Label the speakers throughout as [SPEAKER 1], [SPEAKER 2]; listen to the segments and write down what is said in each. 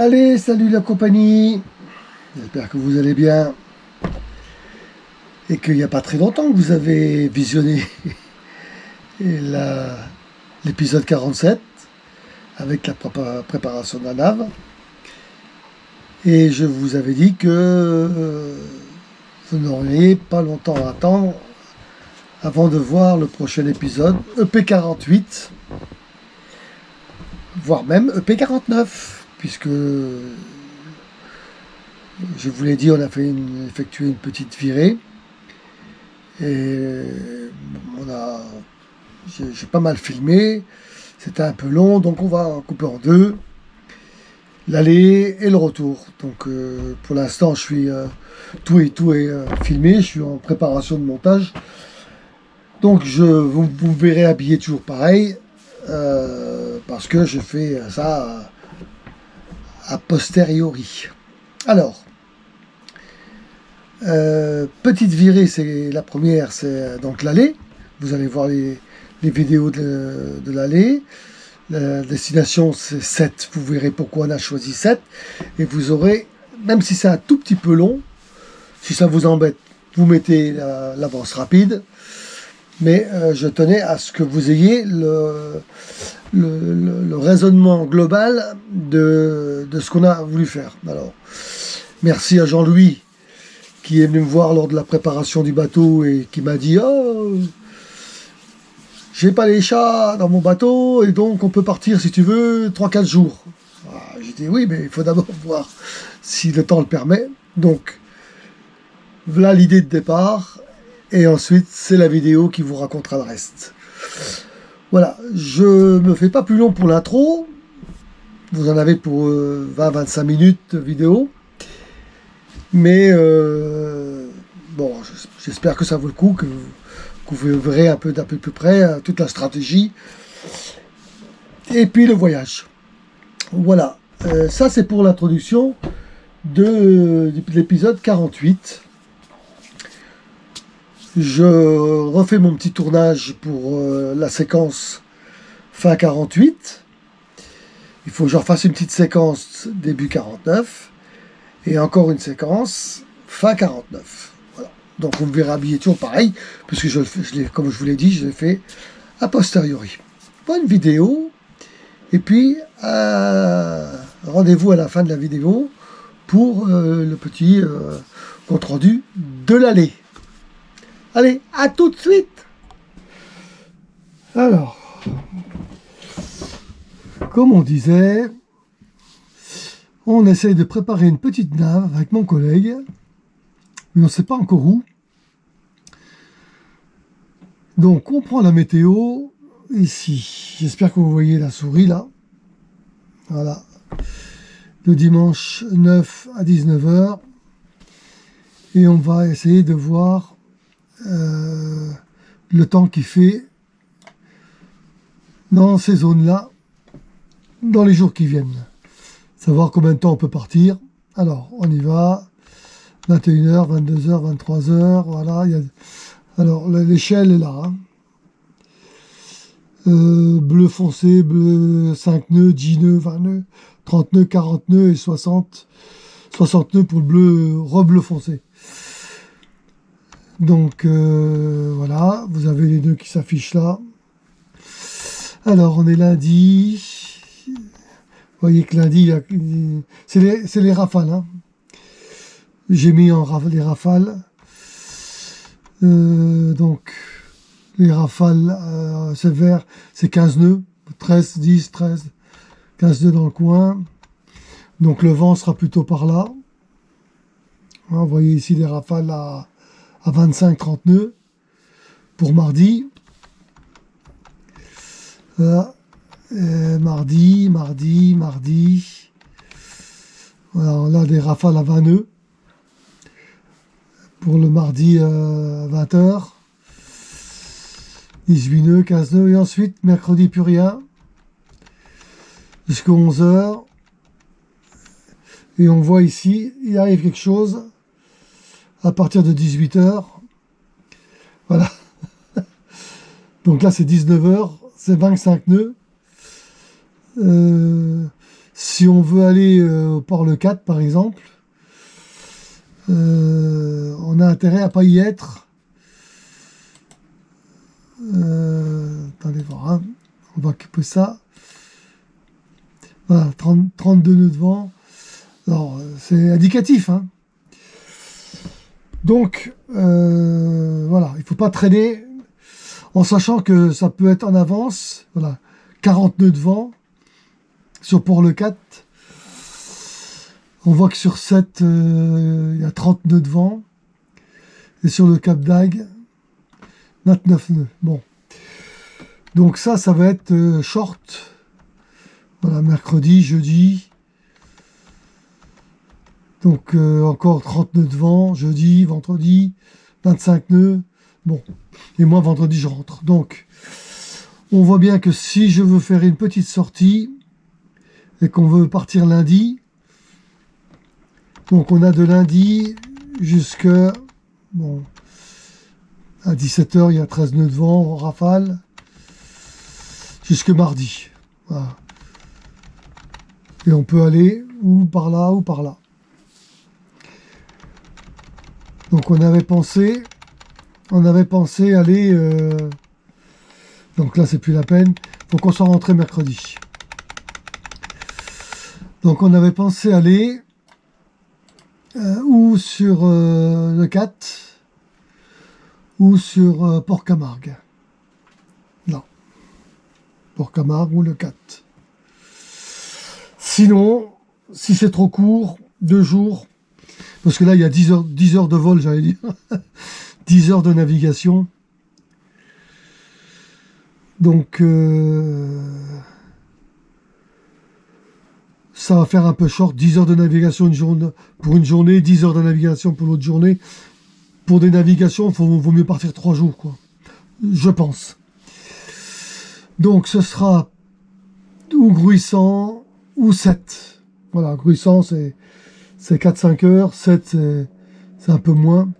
[SPEAKER 1] Allez, salut la compagnie. J'espère que vous allez bien et qu'il n'y a pas très longtemps que vous avez visionné la- l'épisode 47 avec la préparation de la nave. Et je vous avais dit que vous n'auriez pas longtemps à attendre avant de voir le prochain épisode EP48, voire même EP49, puisque je vous l'ai dit, on a effectué une petite virée. Et j'ai pas mal filmé. C'était un peu long, donc on va couper en deux l'aller et le retour. Donc pour l'instant, tout est filmé. Je suis en préparation de montage. Donc vous me verrez habillé toujours pareil, parce que je fais ça a posteriori. Alors, petite virée, c'est la première, c'est donc l'aller. Vous allez voir les vidéos de l'aller. La destination, c'est 7. Vous verrez pourquoi on a choisi 7. Et vous aurez, même si c'est un tout petit peu long, si ça vous embête, vous mettez l'avance rapide. Mais je tenais à ce que vous ayez le raisonnement global de ce qu'on a voulu faire. Alors, merci à Jean-Louis qui est venu me voir lors de la préparation du bateau et qui m'a dit « Oh, j'ai pas les chats dans mon bateau et donc on peut partir si tu veux 3-4 jours. » J'ai dit « Oui, mais il faut d'abord voir si le temps le permet. » Donc, voilà l'idée de départ. Et ensuite, c'est la vidéo qui vous racontera le reste. Voilà, je me fais pas plus long pour l'intro. Vous en avez pour 20-25 minutes de vidéo. Mais bon, j'espère que ça vaut le coup, que vous verrez un peu d'un peu plus près toute la stratégie. Et puis le voyage. Voilà, ça c'est pour l'introduction de l'épisode 48. Je refais mon petit tournage pour la séquence fin 48. Il faut que je refasse une petite séquence début 49. Et encore une séquence fin 49. Voilà. Donc vous me verrez habillé toujours pareil, puisque comme je vous l'ai dit, je l'ai fait a posteriori. Bonne vidéo. Et puis, rendez-vous à la fin de la vidéo pour le petit compte rendu de l'aller. Allez, à tout de suite. Alors, comme on disait, on essaye de préparer une petite nave avec mon collègue, mais on ne sait pas encore où. Donc, on prend la météo ici. J'espère que vous voyez la souris là. Voilà. Le dimanche 9 à 19h. Et on va essayer de voir le temps qu'il fait dans ces zones-là, dans les jours qui viennent. Savoir combien de temps on peut partir. Alors, on y va. 21h, 22h, 23h. Voilà. Alors, l'échelle est là. Hein. Bleu foncé, bleu 5 nœuds, 10 nœuds, 20 nœuds, 30 nœuds, 40 nœuds et 60 nœuds pour le bleu, re-bleu foncé. Donc, voilà. Vous avez les nœuds qui s'affichent là. Alors, on est lundi. Vous voyez que lundi, c'est les rafales. Hein. J'ai mis les rafales. Donc, les rafales, c'est vert, c'est 15 nœuds. 13, 10, 13, 15 nœuds dans le coin. Donc, le vent sera plutôt par là. Hein, vous voyez ici les rafales à 25-30 nœuds pour mardi. Voilà. Mardi. Voilà, on a des rafales à 20 nœuds pour le mardi 20h. 18 nœuds, 15 nœuds. Et ensuite, mercredi, plus rien. Jusqu'à 11h. Et on voit ici, il arrive quelque chose à partir de 18h. Voilà. Donc là, c'est 19h. C'est 25 nœuds. Si on veut aller au port Le 4, par exemple, on a intérêt à pas y être. Attendez voir, hein. On va occuper ça. Voilà, 32 nœuds de vent. Alors, c'est indicatif, hein. Donc, voilà, il ne faut pas traîner en sachant que ça peut être en avance. Voilà, 40 nœuds de vent sur port Le 4. On voit que sur 7, il y a 30 nœuds de vent. Et sur le Cap d'Agde, 29 nœuds. Bon. Donc ça va être short. Voilà, mercredi, jeudi. Donc encore 30 nœuds de vent, jeudi, vendredi, 25 nœuds. Bon. Et moi, vendredi, je rentre. Donc, on voit bien que si je veux faire une petite sortie et qu'on veut partir lundi, donc on a de lundi jusqu'à bon, à 17h, il y a 13 nœuds de vent en rafale, jusque mardi. Voilà. Et on peut aller ou par là ou par là. Donc on avait pensé aller... donc là, c'est plus la peine. Faut qu'on soit rentré mercredi. Donc on avait pensé aller ou sur le 4 ou sur Port-Camargue. Non. Port-Camargue ou le 4. Sinon, si c'est trop court, 2 jours, parce que là, il y a 10 heures de vol, j'allais dire. 10 heures de navigation. Donc, ça va faire un peu short. 10 heures de navigation pour une journée, 10 heures de navigation pour l'autre journée. Pour des navigations, vaut mieux partir 3 jours, quoi. Je pense. Donc, ce sera ou Gruissant ou 7. Voilà, Gruissant, c'est 4-5 heures. 7, c'est un peu moins.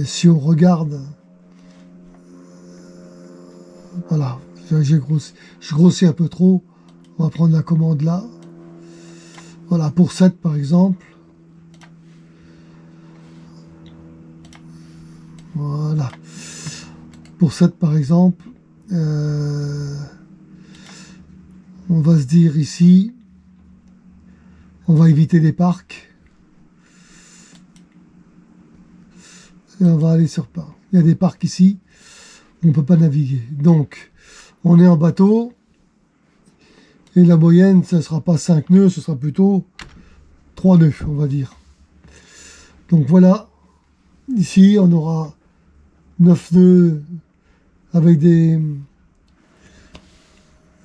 [SPEAKER 1] Si on regarde... Voilà, je grossis un peu trop. On va prendre la commande là. Voilà, pour 7 par exemple. Voilà. Pour 7 par exemple, on va se dire ici, on va éviter les parcs. Et on va aller sur parc. Il y a des parcs ici, on ne peut pas naviguer. Donc, on est en bateau. Et la moyenne, ce ne sera pas 5 nœuds, ce sera plutôt 3 nœuds, on va dire. Donc voilà, ici, on aura 9 nœuds avec des...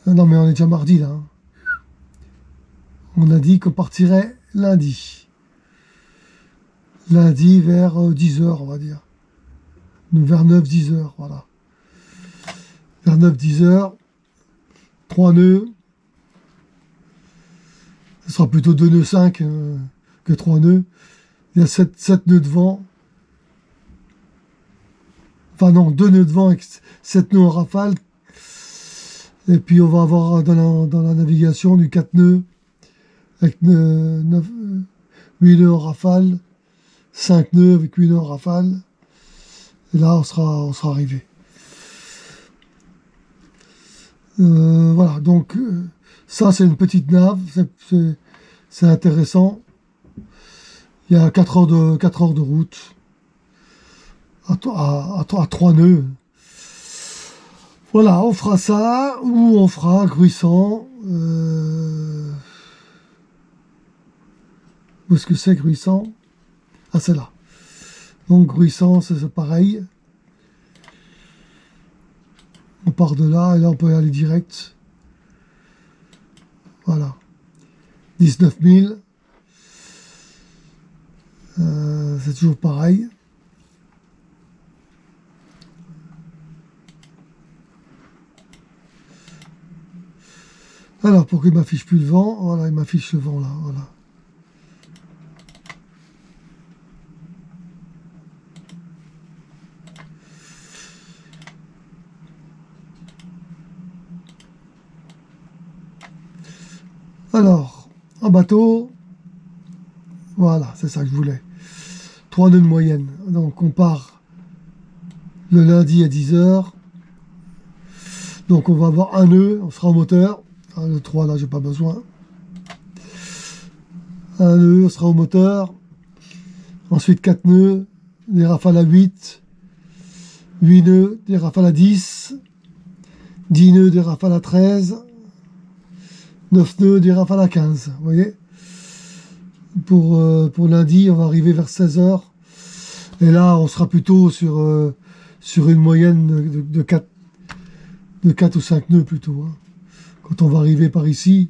[SPEAKER 1] Non, mais on est déjà mardi, là. On a dit qu'on partirait lundi. Lundi vers 10 heures, on va dire. Vers 9-10 heures, voilà. Vers 9-10 heures, 3 nœuds. Ce sera plutôt 2 nœuds 5 que 3 nœuds. Il y a 7 nœuds de vent. Enfin non, 2 nœuds de vent avec 7 nœuds en rafale. Et puis on va avoir dans la navigation du 4 nœuds avec 8 nœuds en rafale. 5 nœuds avec 8 nœuds en rafale. Et là, on sera arrivé. Voilà, donc ça c'est une petite nave. C'est intéressant. Il y a 4 heures de route à 3 nœuds. Voilà, on fera ça, ou on fera Gruissant. Où est-ce que c'est Gruissant? Ah, c'est là. Donc Gruissant, c'est pareil. On part de là, et là on peut y aller direct. Voilà. 19 000. C'est toujours pareil. Alors, pourquoi il m'affiche plus le vent? Voilà, il m'affiche le vent là, voilà. Alors, en bateau, voilà, c'est ça que je voulais. 3 nœuds de moyenne. Donc on part le lundi à 10 h. Donc on va avoir un nœud, on sera en moteur. Ah, le 3 là, j'ai pas besoin. Un nœud, on sera au moteur. Ensuite 4 nœuds, des rafales à 8. 8 nœuds, des rafales à 10. 10 nœuds, des rafales à 13. 9 nœuds, des rafales à 15. Vous voyez? Pour lundi, on va arriver vers 16 h. Et là, on sera plutôt sur une moyenne de 4 ou 5 nœuds plutôt. Hein. Quand on va arriver par ici,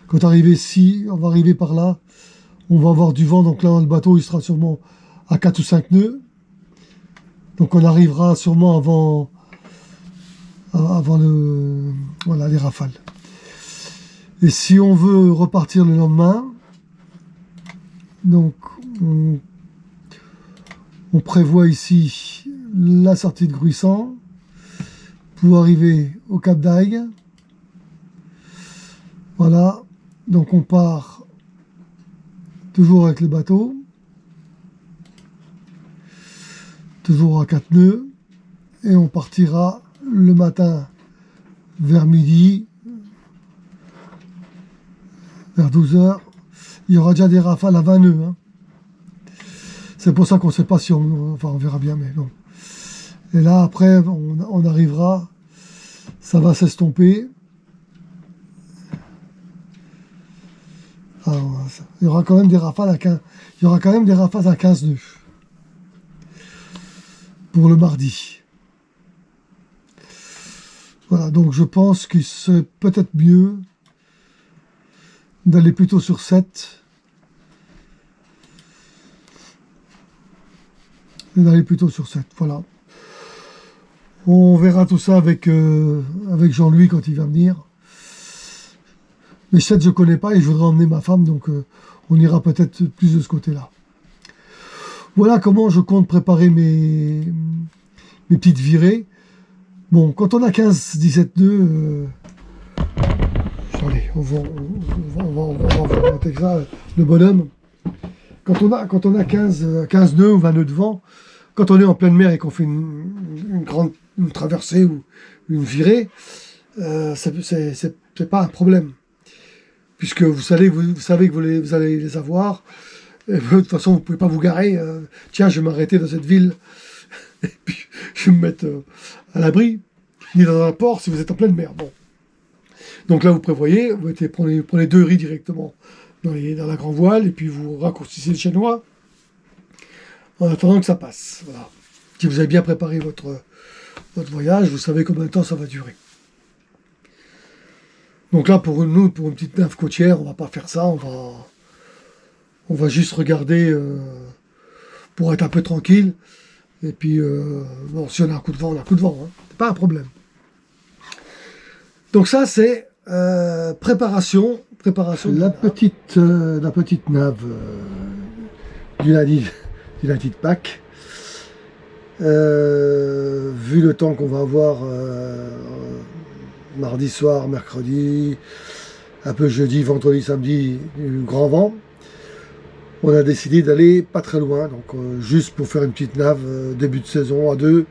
[SPEAKER 1] quand on va arriver par là, on va avoir du vent. Donc là, le bateau, il sera sûrement à 4 ou 5 nœuds. Donc on arrivera sûrement avant les rafales. Et si on veut repartir le lendemain, donc on prévoit ici la sortie de Gruissant pour arriver au Cap d'Agde. Voilà, donc on part toujours avec le bateau, toujours à 4 nœuds, et on partira le matin vers midi, vers 12 h. Il y aura déjà des rafales à 20 nœuds. Hein. C'est pour ça qu'on ne sait pas si on verra bien, mais non. Et là, après, on arrivera, ça va s'estomper. Alors, il y aura quand même des rafales à 15, il y aura quand même des rafales à 15 nœuds pour le mardi. Voilà, donc je pense que c'est peut-être mieux d'aller plutôt sur 7. D'aller plutôt sur 7, voilà. On verra tout ça avec Jean-Louis quand il va venir. Mais 7, je ne connais pas et je voudrais emmener ma femme, donc on ira peut-être plus de ce côté-là. Voilà comment je compte préparer mes petites virées. Bon, quand on a 15-17 nœuds, allez, on va monter ça, le bonhomme. Quand on a 15 nœuds ou 20 nœuds de vent, quand on est en pleine mer et qu'on fait une traversée ou une virée, c'est pas un problème. Puisque vous savez que vous allez les avoir. Et de toute façon, vous ne pouvez pas vous garer. Tiens, je vais m'arrêter dans cette ville. Et puis, je vais me mettre à l'abri. Ni dans un port si vous êtes en pleine mer. Bon. Donc là, vous prévoyez, vous prenez 2 riz directement dans la grand voile. Et puis, vous raccourcissez le chaînois en attendant que ça passe. Voilà. Si vous avez bien préparé votre voyage, vous savez combien de temps ça va durer. Donc là, pour une petite nave côtière, on va pas faire ça. On va juste regarder pour être un peu tranquille. Et puis, bon, si on a un coup de vent, on a un coup de vent. Hein. C'est pas un problème. Donc ça, c'est préparation. La petite nave du lundi de Pâques. Vu le temps qu'on va avoir mardi soir, mercredi, un peu jeudi, vendredi, samedi, du grand vent, on a décidé d'aller pas très loin, donc juste pour faire une petite nave début de saison à 2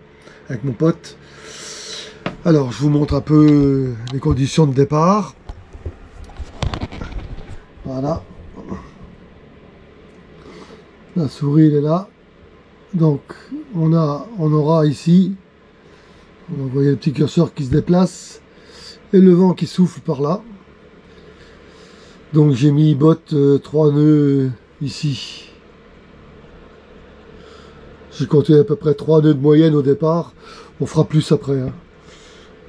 [SPEAKER 1] avec mon pote. Alors je vous montre un peu les conditions de départ. Voilà. La souris elle est là. Donc on aura ici, vous voyez le petit curseur qui se déplace et le vent qui souffle par là. Donc j'ai mis botte 3 nœuds ici. J'ai compté à peu près 3 nœuds de moyenne au départ. On fera plus après. Hein.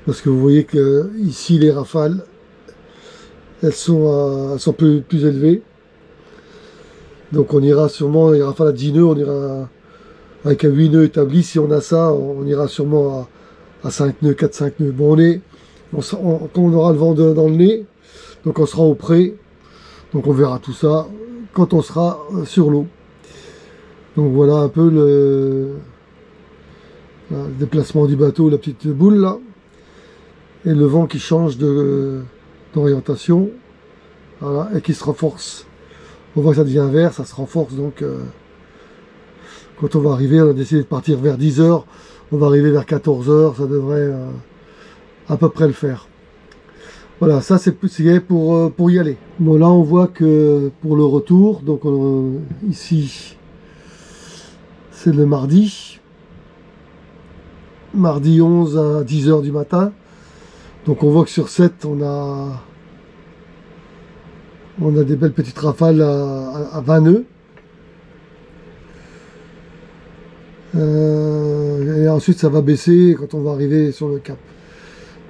[SPEAKER 1] Parce que vous voyez que ici les rafales, elles sont plus élevées. Donc on ira sûrement, les rafales à 10 nœuds, on ira avec un 8 nœuds établi. Si on a ça, on ira sûrement à 5 nœuds, 4-5 nœuds. Bon, quand on aura le vent dans le nez, donc on sera au près. Donc on verra tout ça quand on sera sur l'eau. Donc voilà un peu le déplacement du bateau, la petite boule là. Et le vent qui change d'orientation. voilà, et qui se renforce. On voit que ça devient vert, ça se renforce, donc quand on va arriver, on a décidé de partir vers 10 heures, on va arriver vers 14 heures, ça devrait à peu près le faire. Voilà, ça c'est pour y aller. Bon, là on voit que pour le retour, donc ici c'est le mardi 11 à 10 heures du matin. Donc on voit que sur 7 on a des belles petites rafales à 20 nœuds. Et ensuite ça va baisser quand on va arriver sur le cap.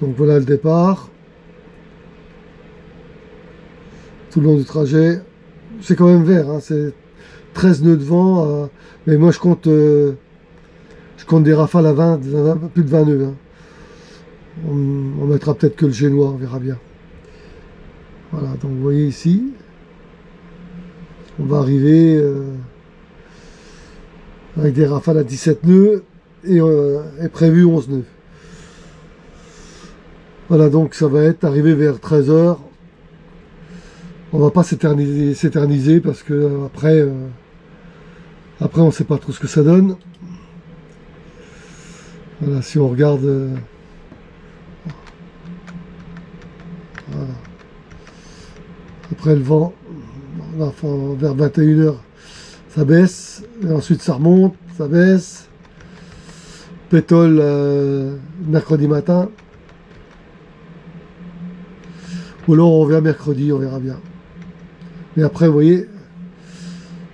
[SPEAKER 1] Donc voilà le départ. Tout le long du trajet. C'est quand même vert, hein, c'est 13 nœuds de vent. Mais moi je compte des rafales à 20, plus de 20 nœuds. Hein. On mettra peut-être que le génois, on verra bien. Voilà, donc vous voyez ici, on va arriver avec des rafales à 17 nœuds et prévu 11 nœuds. Voilà, donc ça va être arrivé vers 13 heures. On va pas s'éterniser parce que après on sait pas trop ce que ça donne. Voilà, si on regarde voilà. Après le vent, enfin, vers 21 heures, ça baisse, et ensuite ça remonte, ça baisse. Pétole mercredi matin. Ou alors on revient mercredi, on verra bien. Mais après, vous voyez,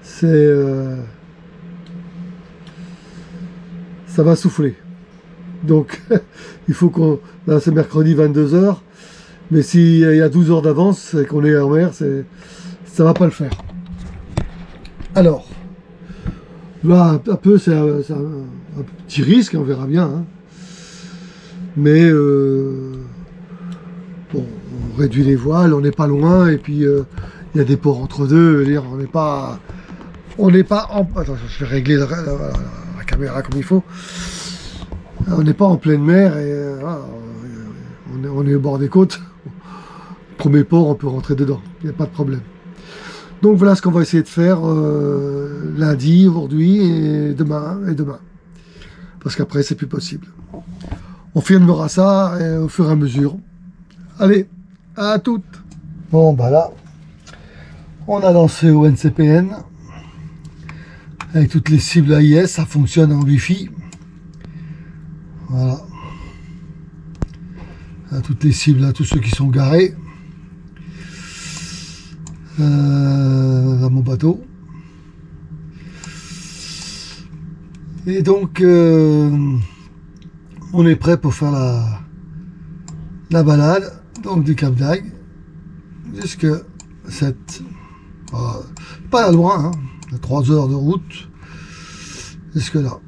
[SPEAKER 1] c'est ça va souffler. Donc, il faut qu'on... Là, c'est mercredi 22 heures. Mais s'il y a 12 heures d'avance et qu'on est en mer, ça va pas le faire. Alors, là, un peu, c'est un petit risque, on verra bien. Hein. Mais, bon, on réduit les voiles, on n'est pas loin, et puis il y a des ports entre deux, dire, on n'est pas en... Attends, je vais régler la caméra comme il faut. On n'est pas en pleine mer, et voilà, on est au bord des côtes. Premier port, on peut rentrer dedans, il n'y a pas de problème. Donc voilà ce qu'on va essayer de faire lundi, aujourd'hui et demain. Parce qu'après, c'est plus possible. On filmera ça au fur et à mesure. Allez, à toutes. Bon, bah là, on a lancé au NCPN. Avec toutes les cibles AIS, ça fonctionne en Wi-Fi. Voilà. À toutes les cibles, à tous ceux qui sont garés. À mon bateau. Et donc, on est prêt pour faire la balade, donc du Cap d'Agde jusque 7. Pas loin, hein, 3 heures de route jusque là.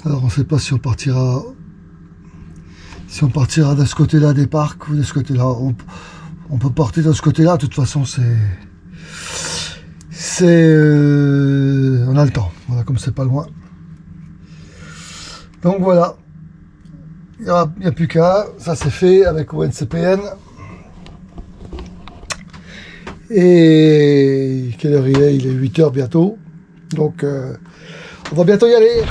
[SPEAKER 1] Alors on ne sait pas si on partira de ce côté-là des parcs ou de ce côté-là. On peut partir de ce côté-là, de toute façon on a le temps, voilà, comme c'est pas loin. Donc voilà, il n'y a plus qu'à, ça c'est fait avec ONCPN. Et quelle heure il est? Il est 8 heures bientôt, donc on va bientôt y aller.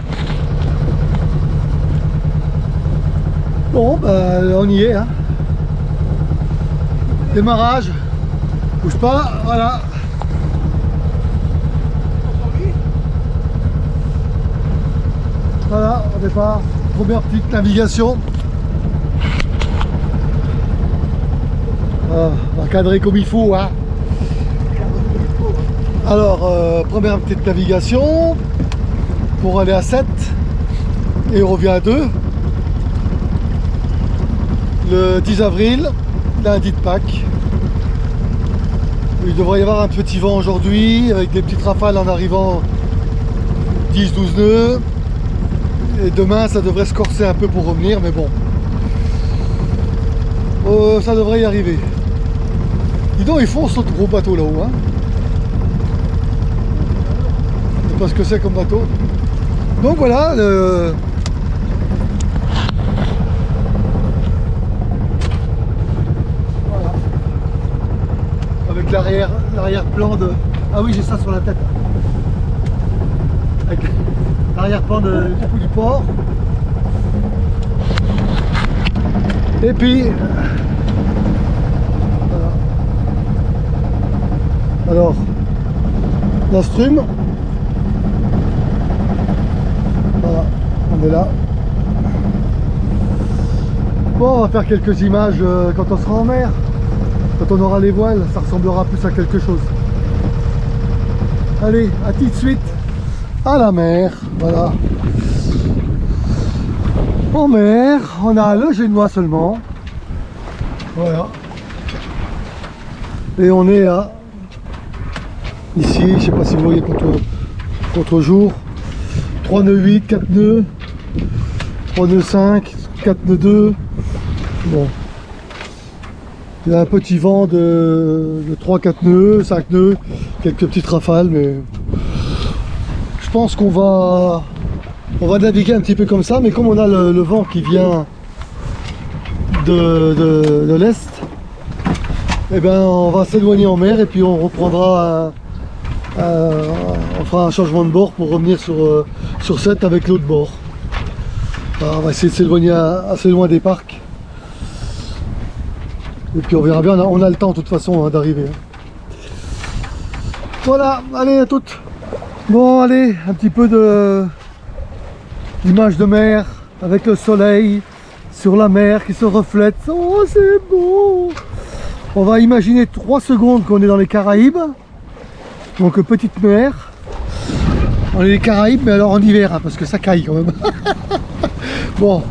[SPEAKER 1] Bon, bah, on y est, hein. Démarrage, bouge pas, voilà. Voilà, au départ, première petite navigation. On va cadrer comme il faut, hein. Alors, première petite navigation pour aller à 7 et on revient à 2. Le 10 avril, lundi de Pâques. Il devrait y avoir un petit vent aujourd'hui avec des petites rafales en arrivant 10-12 nœuds. Et demain ça devrait se corser un peu pour revenir, mais bon. Ça devrait y arriver. Dis donc, ils foncent ce gros bateau là-haut, hein. Je sais pas ce que c'est comme bateau. Donc voilà, avec l'arrière-plan de... Ah oui, j'ai ça sur la tête. Avec l'arrière-plan du port. Et puis... Voilà. Alors, l'instrum. Voilà, on est là. Bon, on va faire quelques images quand on sera en mer. Quand on aura les voiles, ça ressemblera plus à quelque chose. Allez, à tout de suite à la mer. Voilà. En mer, on a le Génois seulement. Voilà. Et on est à... Ici, je sais pas si vous voyez contre jour. 3 nœuds 8, 4 nœuds. 3 nœuds 5, 4 nœuds 2. Bon. Il y a un petit vent de 3-4 nœuds, 5 nœuds, quelques petites rafales, mais je pense qu'on va naviguer un petit peu comme ça, mais comme on a le vent qui vient de l'est, eh ben on va s'éloigner en mer et puis on reprendra on fera un changement de bord pour revenir sur 7 avec l'autre bord. Alors, on va essayer de s'éloigner assez loin des parcs. Et puis on verra bien, on a le temps de toute façon hein, d'arriver. Voilà, allez à toutes. Bon allez, un petit peu d'image de mer avec le soleil sur la mer qui se reflète. Oh c'est beau. On va imaginer 3 secondes qu'on est dans les Caraïbes. Donc petite mer. On est les Caraïbes mais alors en hiver hein, parce que ça caille quand même. Bon,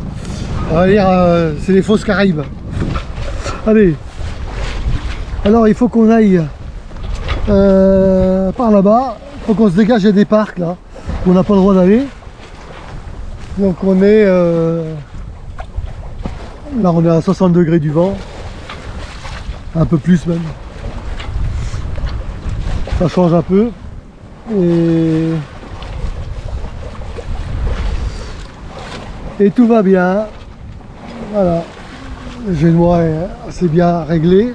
[SPEAKER 1] on va dire c'est les fausses Caraïbes. Allez, alors il faut qu'on aille par là-bas, il faut qu'on se dégage des parcs là, où on n'a pas le droit d'aller. Donc on est, là on est à 60 degrés du vent, un peu plus même. Ça change un peu. Et tout va bien, voilà. Le Génois est assez bien réglé.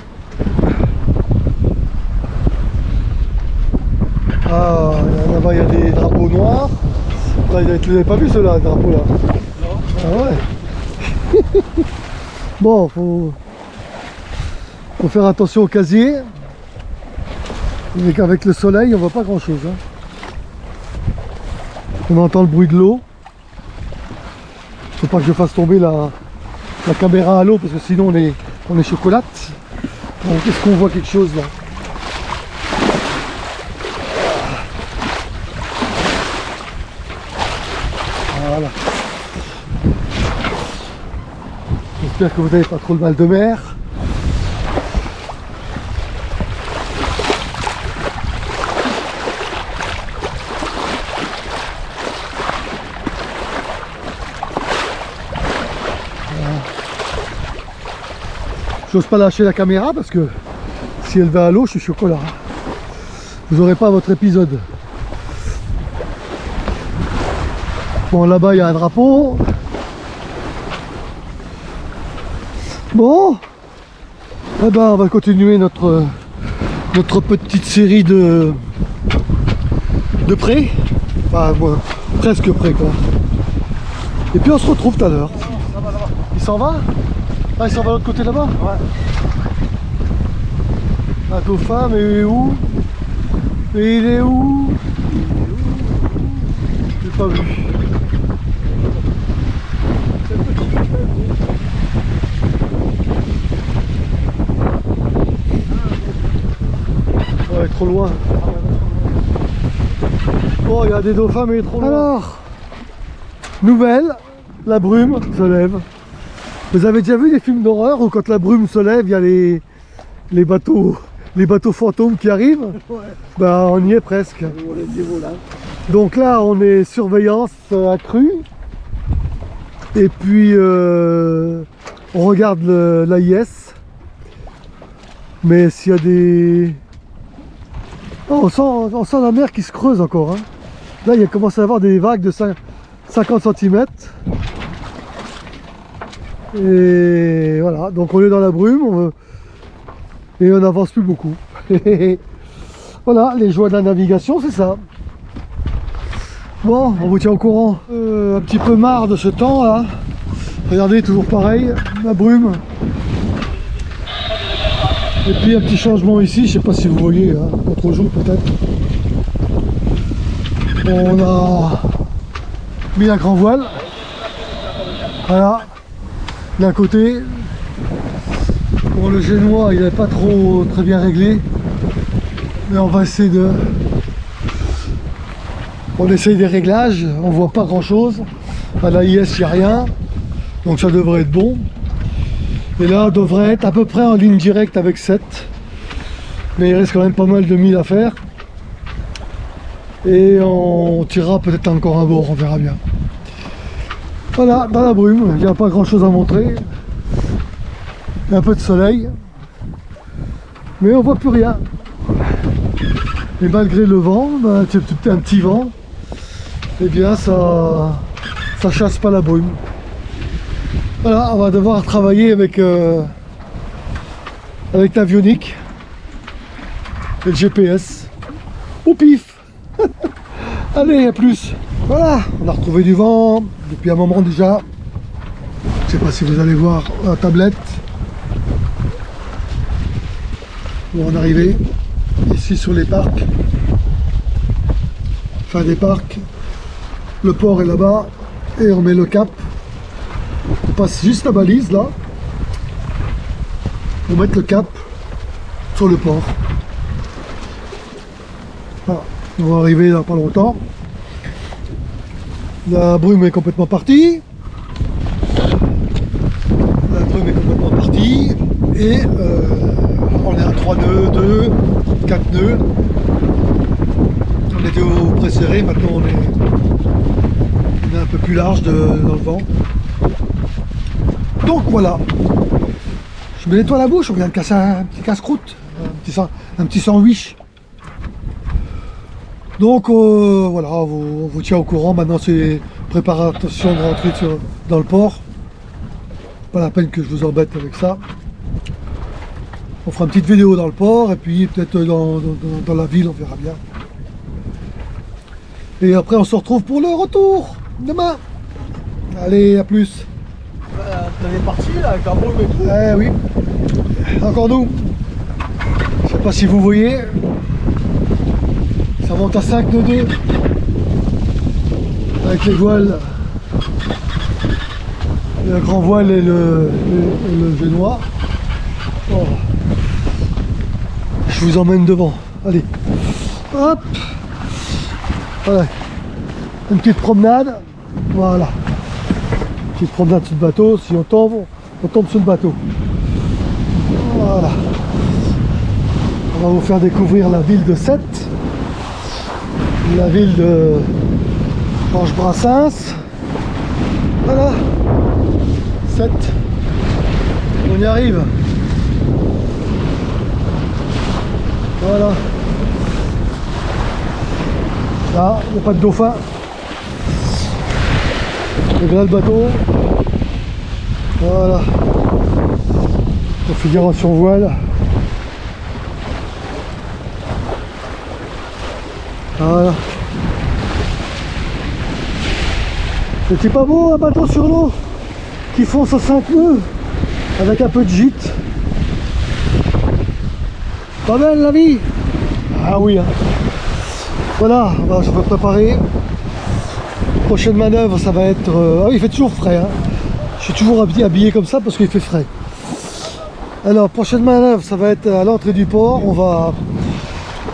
[SPEAKER 1] Ah, là-bas il y a des drapeaux noirs. Là, tu l'avais pas vu ceux-là, drapeau là? Non. Ah ouais. Bon, faut faire attention au casier. Avec le soleil, on voit pas grand-chose. Hein. On entend le bruit de l'eau. Faut pas que je fasse tomber la caméra à l'eau parce que sinon on est chocolate. Donc est-ce qu'on voit quelque chose là? Voilà. J'espère que vous n'avez pas trop le mal de mer. J'ose pas lâcher la caméra parce que si elle va à l'eau, je suis chocolat. Vous n'aurez pas votre épisode. Bon, là-bas, il y a un drapeau. Bon, eh ben, on va continuer notre petite série de près. Enfin, bon, presque près, quoi. Et puis, on se retrouve tout à l'heure. Il s'en va? Ah, il s'en va de l'autre côté là-bas? Ouais. Un dauphin, mais il est où? Et il est où? Je l'ai pas vu. Ouais, trop loin. Oh, il y a des dauphins, mais il est trop loin. Alors, nouvelle, la brume se lève. Vous avez déjà vu les films d'horreur où quand la brume se lève, il y a les bateaux fantômes qui arrivent? Ouais. Ben, on y est presque. Donc là, on est surveillance accrue. Et puis, on regarde l'AIS. Mais s'il y a des... Oh, on sent la mer qui se creuse encore. Hein. Là, il commence à y avoir des vagues de 50 cm. Et voilà, donc on est dans la brume et on n'avance plus beaucoup. Voilà, les joies de la navigation, c'est ça. Bon, on vous tient au courant. Un petit peu marre de ce temps là. Regardez, toujours pareil, la brume. Et puis un petit changement ici, je sais pas si vous voyez, hein, contre-jour peut-être. On a mis un grand voile. Voilà. D'un côté. Bon, le génois il n'est pas très bien réglé. Mais on va essayer de... On essaye des réglages, on voit pas grand chose. À la IS il n'y a rien. Donc ça devrait être bon. Et là on devrait être à peu près en ligne directe avec 7. Mais il reste quand même pas mal de milles à faire. Et on tirera peut-être encore un bord, on verra bien. Voilà, dans la brume, il n'y a pas grand chose à montrer. Il y a un peu de soleil. Mais on voit plus rien. Et malgré le vent, ben, c'est un petit vent. Et bien ça chasse pas la brume. Voilà, on va devoir travailler avec l'avionique et le GPS au pif. Allez, à plus. Voilà, on a retrouvé du vent depuis un moment déjà. Je sais pas si vous allez voir la tablette. On est arrivé ici sur les parcs. Fin des parcs. Le port est là-bas et on met le cap. On passe juste la balise là. On met le cap sur le port. Voilà. On va arriver dans pas longtemps. La brume est complètement partie. La brume est complètement partie. Et on est à 3 nœuds, 2, 4 nœuds. On était au pré-serré, maintenant on est un peu plus large dans le vent. Donc voilà. Je me nettoie la bouche, on vient de casser un petit casse-croûte, un petit sandwich. Donc voilà, on vous tient au courant. Maintenant c'est préparation de rentrer dans le port. Pas la peine que je vous embête avec ça. On fera une petite vidéo dans le port et puis peut-être dans la ville, on verra bien. Et après on se retrouve pour le retour demain. Allez, à plus.
[SPEAKER 2] T'es parti là avec la brume et tout.
[SPEAKER 1] Eh oui. Encore nous. Je sais pas si vous voyez. Ça monte à 5 nœuds 2. Avec les voiles. Le grand voile et le génois. Oh. Je vous emmène devant. Allez. Hop. Voilà. Une petite promenade. Voilà. Petite promenade sur le bateau. Si on tombe sur le bateau. Voilà. On va vous faire découvrir la ville de Sète. La ville de Georges Brassens. Voilà. Sète. On y arrive. Voilà. Là, il n'y a pas de dauphin. Et là le bateau. Voilà. Configuration voile. Voilà. C'était pas beau un bateau sur l'eau qui fonce à 5 nœuds avec un peu de gîte. Pas belle la vie. Ah oui hein. Voilà, je vais préparer. Prochaine manœuvre ça va être... Ah oui, il fait toujours frais hein. Je suis toujours habillé comme ça parce qu'il fait frais. Alors prochaine manœuvre ça va être à l'entrée du port. On va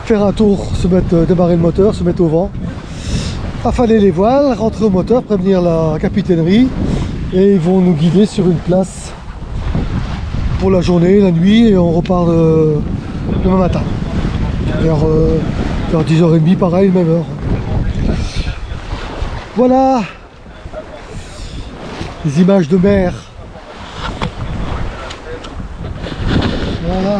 [SPEAKER 1] faire un tour, démarrer le moteur, se mettre au vent, affaler les voiles, rentrer au moteur, prévenir la capitainerie et ils vont nous guider sur une place pour la journée, la nuit et on repart demain matin vers 10h30 pareil, même heure. Voilà les images de mer. Voilà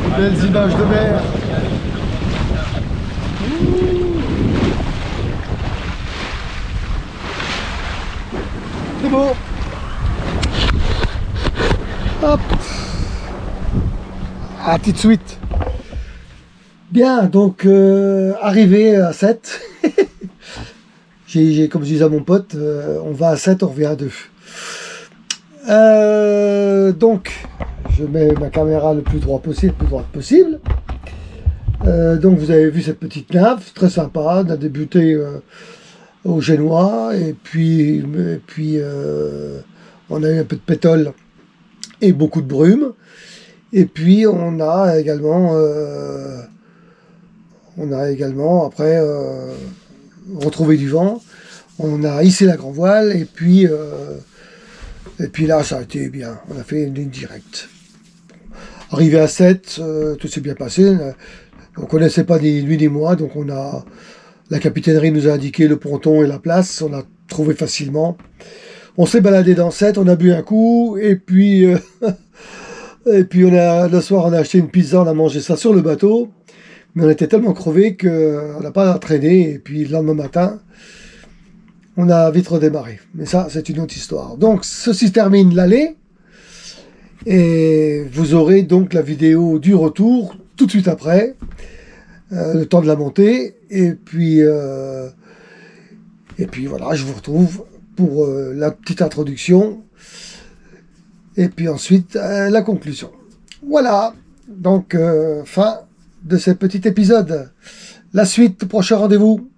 [SPEAKER 1] les belles images de mer. C'est beau. Hop. À tout de suite. Bien, donc arrivé à 7. Comme je disais à mon pote, on va à 7, on revient à 2. Donc, je mets ma caméra le plus droite possible. Donc, vous avez vu cette petite nave, très sympa. On a débuté au Génois, et puis on a eu un peu de pétole et beaucoup de brume. Et puis, on a également après retrouvé du vent. On a hissé la grand voile, et puis là, ça a été bien. On a fait une ligne directe. Arrivé à 7, tout s'est bien passé. On ne connaissait pas ni lui ni moi, donc la capitainerie nous a indiqué le ponton et la place. On a trouvé facilement. On s'est baladé dans 7, on a bu un coup, et puis le soir, on a acheté une pizza, on a mangé ça sur le bateau. Mais on était tellement crevés qu'on n'a pas traîné, et puis le lendemain matin, on a vite redémarré. Mais ça, c'est une autre histoire. Donc, ceci termine l'aller. Et vous aurez donc la vidéo du retour tout de suite après, le temps de la montée. Et puis voilà, je vous retrouve pour la petite introduction. Et puis ensuite, la conclusion. Voilà, donc fin de ce petit épisode. La suite, prochain rendez-vous.